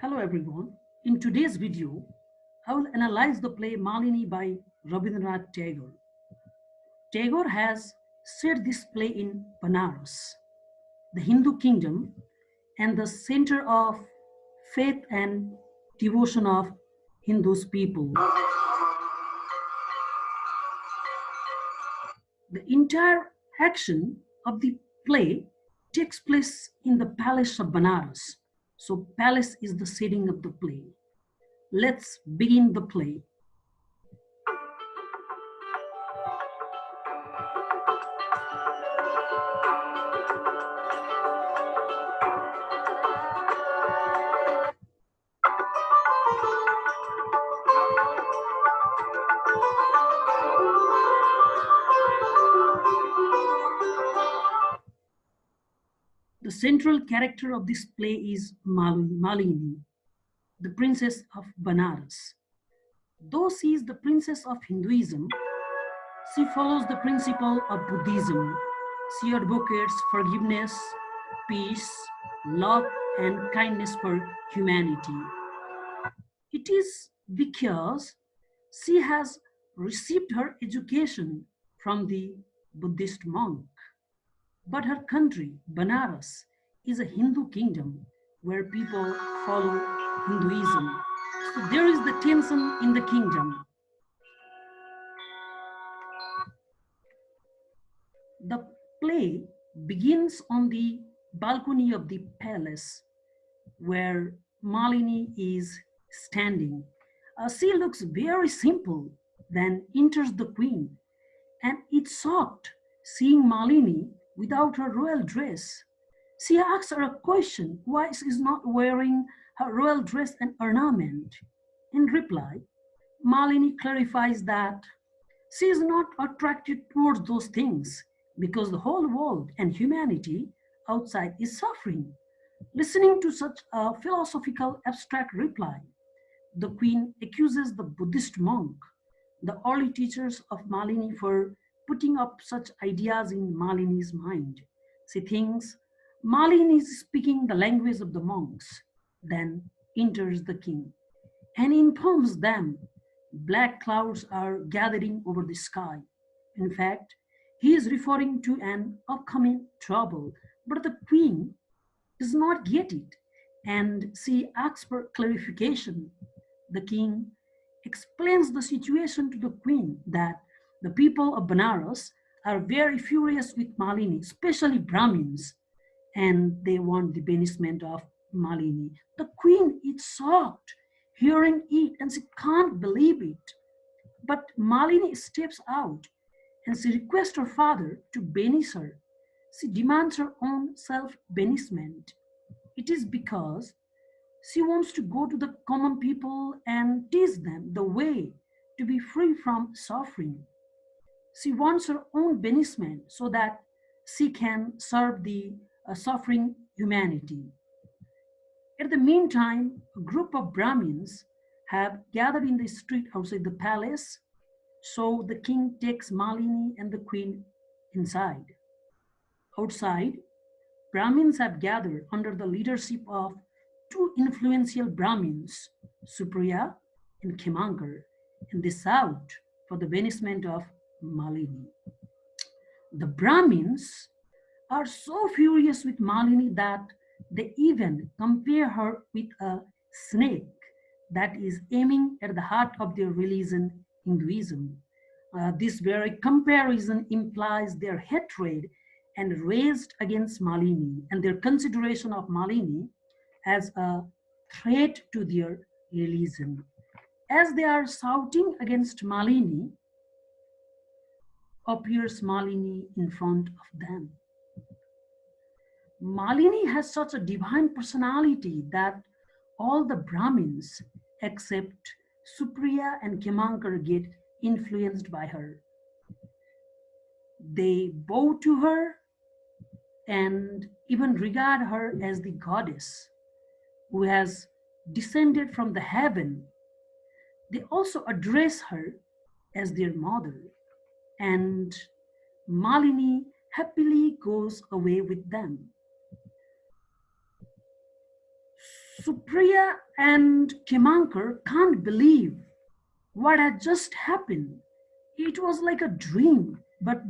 Hello everyone. In today's video, I will analyze the play Malini by Rabindranath Tagore. Tagore has set this play in Banaras, the Hindu kingdom and the center of faith and devotion of Hindus people. The entire action of the play takes place in the palace of Banaras. So palace is the setting of the play. Let's begin the play. The central character of this play is Malini, the princess of Banaras. Though she is the princess of Hinduism, she follows the principle of Buddhism. She advocates forgiveness, peace, love, and kindness for humanity. It is because she has received her education from the Buddhist monk. But her country, Banaras, is a Hindu kingdom where people follow Hinduism. So there is the tension in the kingdom. The play begins on the balcony of the palace where Malini is standing. She looks very simple, then enters the queen, and it's shocked seeing Malini without her royal dress. She asks her a question why she is not wearing her royal dress and ornament. In reply, Malini clarifies that she is not attracted towards those things because the whole world and humanity outside is suffering. Listening to such a philosophical abstract reply, the queen accuses the Buddhist monk, the early teachers of Malini, for putting up such ideas in Malini's mind. She thinks Malini is speaking the language of the monks. Then enters the king and informs them black clouds are gathering over the sky. In fact, he is referring to an upcoming trouble, but the queen does not get it and she asks for clarification. The king explains the situation to the queen that the people of Banaras are very furious with Malini, especially Brahmins, and they want the banishment of Malini. The queen is shocked hearing it and she can't believe it. But Malini steps out and she requests her father to banish her. She demands her own self banishment. It is because she wants to go to the common people and teach them the way to be free from suffering. She wants her own banishment so that she can serve the suffering humanity. At the meantime, a group of Brahmins have gathered in the street outside the palace, so the king takes Malini and the queen inside. Outside, Brahmins have gathered under the leadership of two influential Brahmins, Supriya and Kemankar, and they shout for the banishment of Malini. The Brahmins are so furious with Malini that they even compare her with a snake that is aiming at the heart of their religion, Hinduism. This very comparison implies their hatred and rage against Malini and their consideration of Malini as a threat to their religion. As they are shouting against Malini, appears Malini in front of them. Malini has such a divine personality that all the Brahmins except Supriya and Kemankar get influenced by her. They bow to her and even regard her as the goddess who has descended from the heaven. They also address her as their mother, and Malini happily goes away with them. Supriya and Kemankar can't believe what had just happened. It was like a dream, but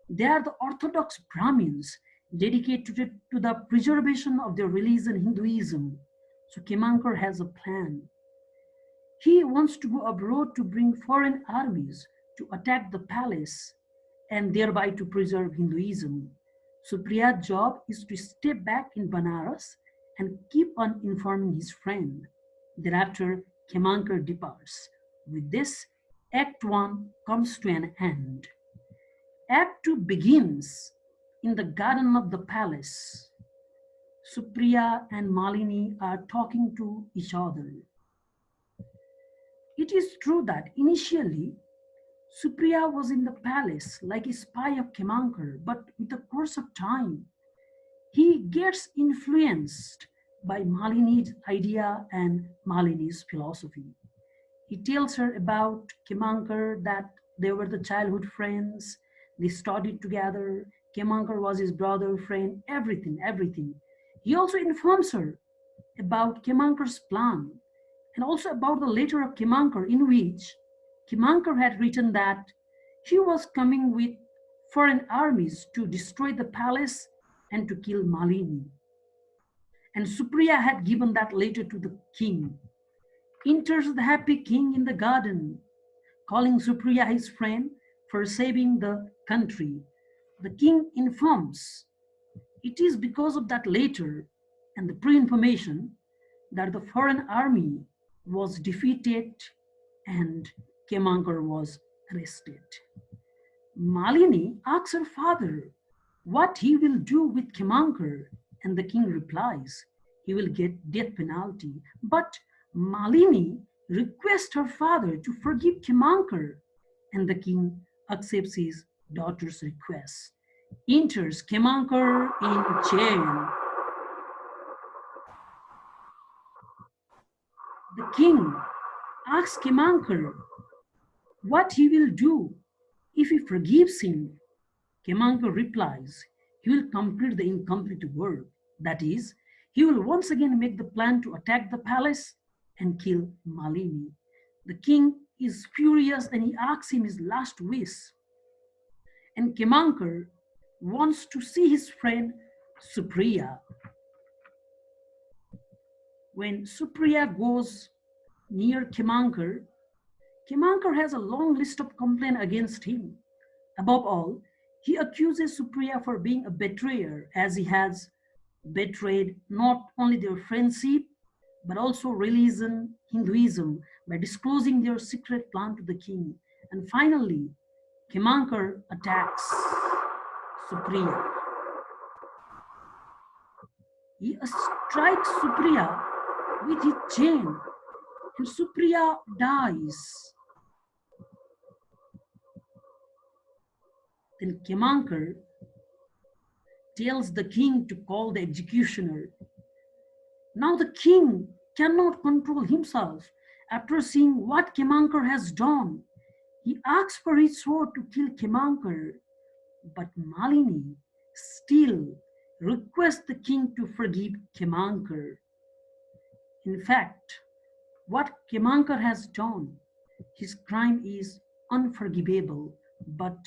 they are the orthodox Brahmins dedicated to the preservation of their religion, Hinduism. So Kemankar has a plan. He wants to go abroad to bring foreign armies to attack the palace and thereby to preserve Hinduism. Supriya's job is to stay back in Banaras and keep on informing his friend. Thereafter, Kemankar departs. With this, Act 1 comes to an end. Act 2 begins in the garden of the palace. Supriya and Malini are talking to each other. It is true that initially Supriya was in the palace like a spy of Kemankar, but with the course of time, he gets influenced by Malini's idea and Malini's philosophy. He tells her about Kemankar, that they were the childhood friends, they studied together, Kemankar was his brother, friend, everything. He also informs her about Kemankar's plan and also about the letter of Kemankar in which Kemankar had written that he was coming with foreign armies to destroy the palace and to kill Malini. And Supriya had given that letter to the king. Enters the happy king in the garden, calling Supriya his friend for saving the country. The king informs it is because of that letter and the pre-information that the foreign army was defeated and Kemankar was arrested. Malini asks her father what he will do with Kemankar, and the king replies he will get death penalty. But Malini requests her father to forgive Kemankar, and the king accepts his daughter's request. Enters Kemankar in jail. The king asks Kemankar what he will do if he forgives him. Kemankar replies he will complete the incomplete work. That is, he will once again make the plan to attack the palace and kill Malini. The king is furious and he asks him his last wish. And Kemankar wants to see his friend Supriya. When Supriya goes near Kemankar, Kemankar has a long list of complaints against him. Above all, he accuses Supriya for being a betrayer, as he has betrayed not only their friendship but also religion, Hinduism, by disclosing their secret plan to the king. And finally, Kemankar attacks Supriya. He strikes Supriya with his chain, and Supriya dies. Then Kemankar tells the king to call the executioner. Now the king cannot control himself after seeing what Kemankar has done. He asks for his sword to kill Kemankar, but Malini still requests the king to forgive Kemankar. In fact, what Kemankar has done, his crime is unforgivable, but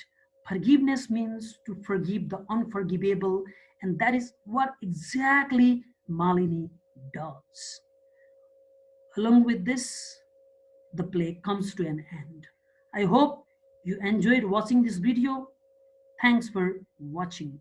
forgiveness means to forgive the unforgivable, and that is what exactly Malini does. Along with this, the play comes to an end. I hope you enjoyed watching this video. Thanks for watching.